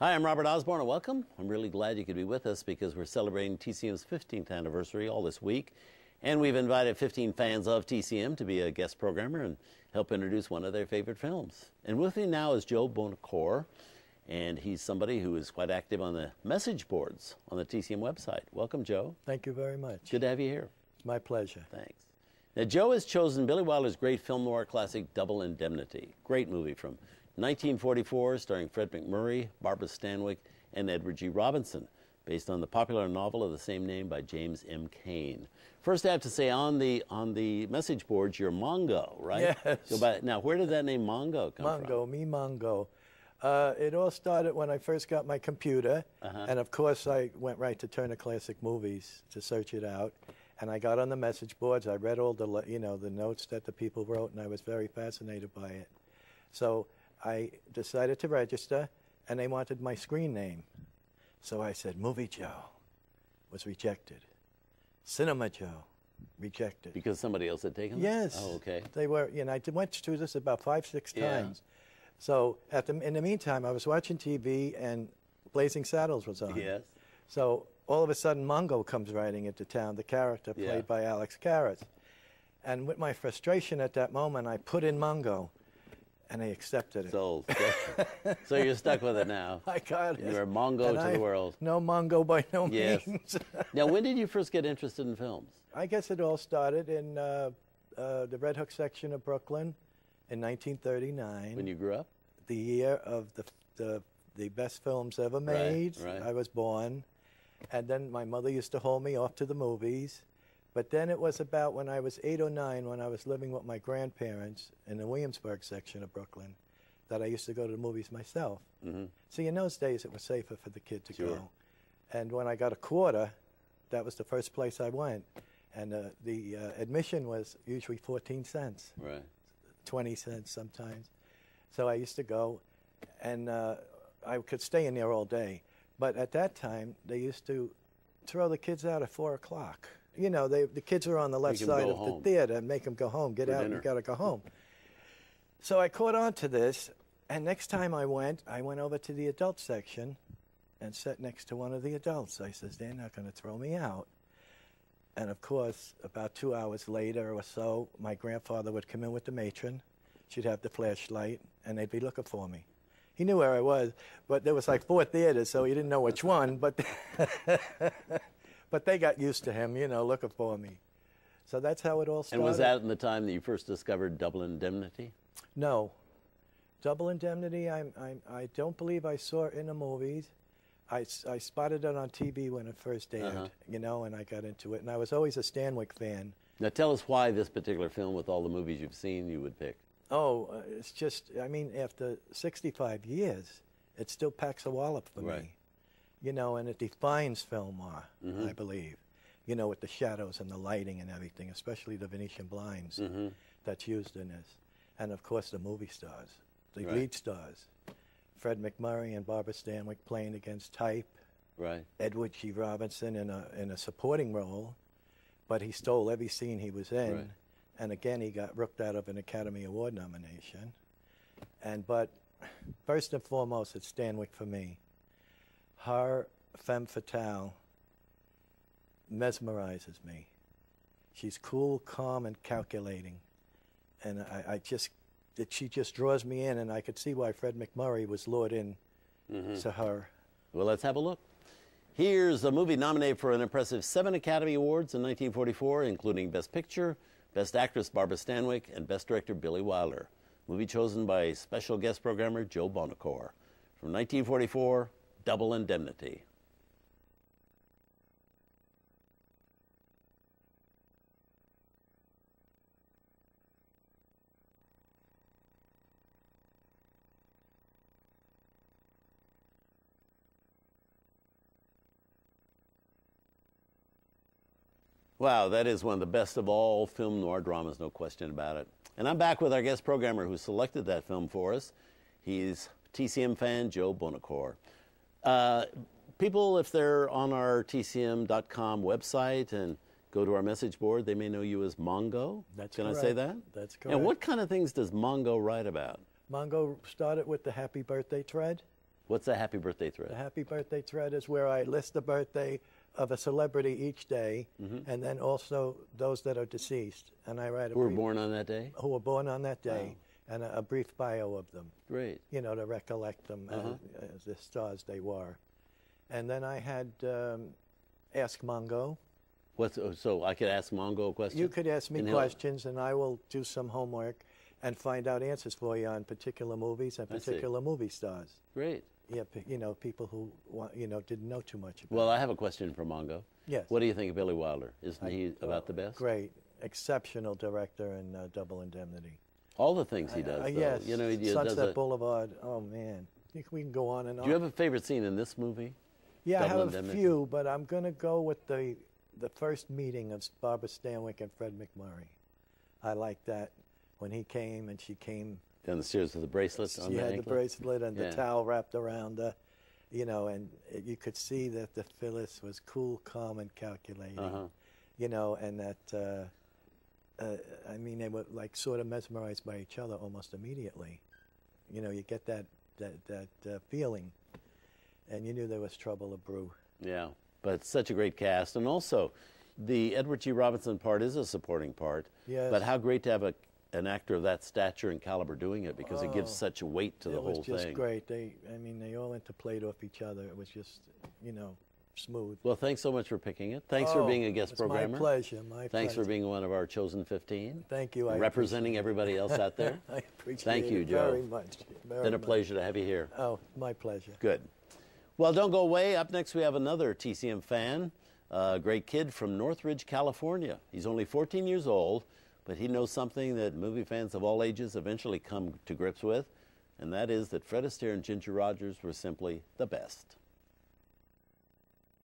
Hi, I'm Robert Osborne, and welcome. I'm really glad you could be with us because we're celebrating TCM's 15th anniversary all this week. And we've invited 15 fans of TCM to be a guest programmer and help introduce one of their favorite films. And with me now is Joe Buonocore, and he's somebody who is quite active on the message boards on the TCM website. Welcome, Joe. Thank you very much. Good to have you here. It's my pleasure. Thanks. Now, Joe has chosen Billy Wilder's great film noir classic, Double Indemnity. Great movie from 1944, starring Fred MacMurray, Barbara Stanwyck, and Edward G. Robinson, based on the popular novel of the same name by James M. Cain. First, I have to say, on the message boards, you're Mongo, right? Yes. Now, where did that name Mongo come from? Mongo. It all started when I first got my computer, and of course I went right to Turner Classic Movies to search it out. And I got on the message boards. I read all the the notes that the people wrote, and I was very fascinated by it. So I decided to register, and they wanted my screen name. So I said, Movie Joe. Was rejected. Cinema Joe. Rejected. Because somebody else had taken it? Yes. Oh, okay. They were, I went through this about 5-6 times. So in the meantime, I was watching TV, and Blazing Saddles was on. Yes. So all of a sudden, Mongo comes riding into town, the character played by Alex Karras. And with my frustration at that moment, I put in Mongo, and they accepted it. So you're stuck with it now. I got it. You're a Mongo to the world. No Mongo by no means. Now, when did you first get interested in films? I guess it all started in the Red Hook section of Brooklyn in 1939. When you grew up? The year of the best films ever made. Right. I was born. And then my mother used to haul me off to the movies. But then it was about when I was 8 or 9, when I was living with my grandparents in the Williamsburg section of Brooklyn, that I used to go to the movies myself. See, in those days, it was safer for the kid to go. And when I got a quarter, that was the first place I went. And the admission was usually 14 cents. Right. 20 cents sometimes. So I used to go, and I could stay in there all day. But at that time, they used to throw the kids out at 4 o'clock. You know, the kids are on the left side of the theater and make them go home. Get out, you got to go home. So I caught on to this, and next time I went over to the adult section and sat next to one of the adults. I says, they're not going to throw me out. And of course, about 2 hours later or so, my grandfather would come in with the matron. She'd have the flashlight, and they'd be looking for me. He knew where I was, but there was like 4 theaters, so he didn't know which one. But but they got used to him, looking for me. So that's how it all started. And was that in the time that you first discovered Double Indemnity? No. Double Indemnity, I don't believe I saw it in the movies. I spotted it on TV when it first aired, and I got into it. And I was always a Stanwyck fan. Now tell us why this particular film, with all the movies you've seen, you would pick. Oh, it's just, after 65 years, it still packs a wallop for me. And it defines film noir, I believe. With the shadows and the lighting and everything, especially the Venetian blinds that's used in this. And, of course, the movie stars, the lead stars. Fred MacMurray and Barbara Stanwyck playing against type. Right. Edward G. Robinson in a supporting role, but he stole every scene he was in. Right. And again, he got rooked out of an Academy Award nomination. But first and foremost, it's Stanwyck for me. Her femme fatale mesmerizes me. She's cool, calm, and calculating. And she just draws me in, and I could see why Fred MacMurray was lured in to her. Well, let's have a look. Here's a movie nominated for an impressive 7 Academy Awards in 1944, including Best Picture, Best Actress Barbara Stanwyck, and Best Director Billy Wilder. Movie chosen by special guest programmer Joe Buonocore. From 1944, Double Indemnity. Wow, that is one of the best of all film noir dramas, no question about it. And I'm back with our guest programmer who selected that film for us. He's TCM fan Joe Buonocore. People, if they're on our TCM.com website and go to our message board, they may know you as Mongo. That's Can correct. I say that? That's correct. And what kind of things does Mongo write about? Mongo started with the happy birthday thread. What's the happy birthday thread? The happy birthday thread is where I list the birthday of a celebrity each day, and then also those that are deceased. And I write Who were born on that day? Who were born on that day, and a brief bio of them. Great. You know, to recollect them as the stars they were. And then I had Ask Mongo. So I could ask Mongo a question? You could ask me questions, and I will do some homework and find out answers for you on particular movies and particular movie stars. Great. Yeah, you know, people who didn't know too much about. Well, I have a question for Mongo. Yes. What do you think of Billy Wilder? Isn't he about the best? Great, exceptional director in Double Indemnity. All the things he does. Yes. You know, he Sunset does Boulevard. Oh man, we can go on and on. Do you have a favorite scene in this movie? Yeah, Double I have Indemnity? a few, but I'm going to go with the first meeting of Barbara Stanwyck and Fred McMurray. I like that when he came and she came. Down the stairs with the bracelet on the the ankle. She had anklet? the bracelet and the towel wrapped around her, you know, and you could see that the Phyllis was cool, calm, and calculating, you know, and that, I mean, they were like sort of mesmerized by each other almost immediately. You know, you get that feeling, and you knew there was trouble a brew. Yeah, but such a great cast. And also, the Edward G. Robinson part is a supporting part. Yes. But how great to have an actor of that stature and caliber doing it, because it gives such weight to the whole thing. It was just great. They all interplayed off each other. It was just, you know, smooth. Well, thanks so much for picking it. Thanks for being a guest programmer. My pleasure. Thanks for being one of our chosen 15. Thank you. Representing everybody else out there. I appreciate Thank you, it Joe. very much. Been a pleasure to have you here. Oh, my pleasure. Good. Well, don't go away. Up next, we have another TCM fan, a great kid from Northridge, California. He's only 14 years old, but he knows something that movie fans of all ages eventually come to grips with, and that is that Fred Astaire and Ginger Rogers were simply the best.